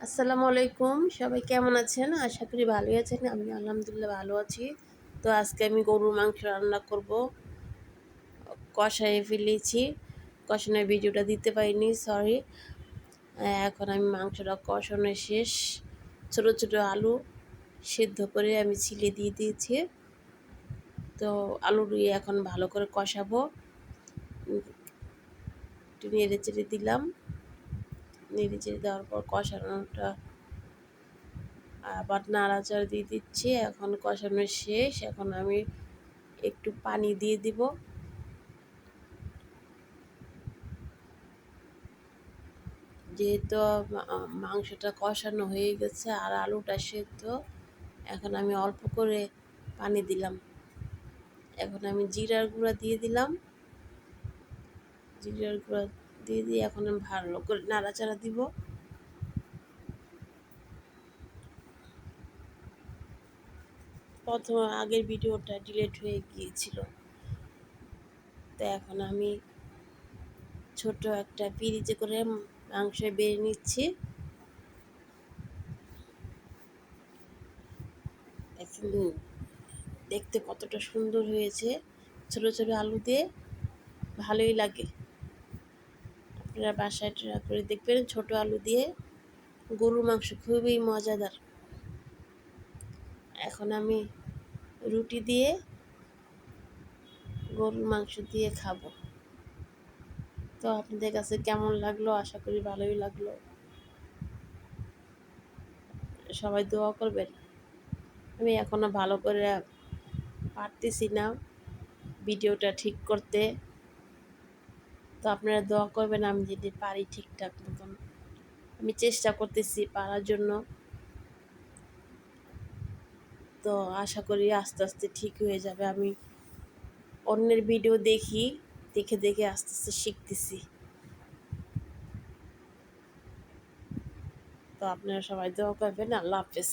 আসসালামু আলাইকুম, সবাই কেমন আছেন? আশা করি ভালোই আছেন। আমি আলহামদুলিল্লাহ ভালো আছি। তো আজকে আমি গরুর মাংস রান্না করব। কষায়ে ফেলেছি। কষানোর ভিডিওটা দিতে পারিনি, সরি। এখন আমি মাংসটা কষানো শেষ। ছোট ছোট আলু সিদ্ধ করে আমি ছিলে দিয়ে দিয়েছি। তো আলু দিয়ে এখন ভালো করে কষাবো। একটু নেড়ে চেড়ে দিলাম। নেড়ে চেড়ে দেওয়ার পর কষানোটা আবার নাড়াচাড়া দিয়ে দিচ্ছি। এখন কষানো শেষ। এখন আমি একটু পানি দিয়ে দিব। যেহেতু মাংসটা কষানো হয়ে গেছে আর আলুটা সেদ্ধ, এখন আমি অল্প করে পানি দিলাম। এখন আমি জিরার গুঁড়া দিয়ে দিলাম। জিরার গুঁড়া দিয়ে এখন আমি ভালো করে নাড়াচাড়া দিব। প্রথমে আগের ভিডিওটা ডিলিট হয়ে গিয়েছিল, তো এখন আমি ছোট একটা পিরিচে করে মাংস বেড়ে নিচ্ছি। এখন দেখতে কতটা সুন্দর হয়েছে। ছোট ছোট আলু দিয়ে ভালোই লাগে। আপনারা বাসায় ট্রাই করে দেখবেন। ছোট আলু দিয়ে গরুর মাংস খুবই মজাদার। এখন আমি রুটি দিয়ে গরুর মাংস দিয়ে খাবো। তো আপনাদের কাছে কেমন লাগলো? আশা করি ভালোই লাগলো। সবাই দোয়া করবেন। আমি এখনো ভালো করে পারতেছি না ভিডিওটা ঠিক করতে। তো আপনারা দোয়া করবেন আমি যদি পারি ঠিকঠাক মতন। আমি চেষ্টা করতেছি পারার জন্য। তো আশা করি আস্তে আস্তে ঠিক হয়ে যাবে। আমি অন্যের ভিডিও দেখে দেখে আস্তে আস্তে শিখতেছি। তো আপনারা সবাই দোয়া করবেন। আল্লাহ হাফেজ।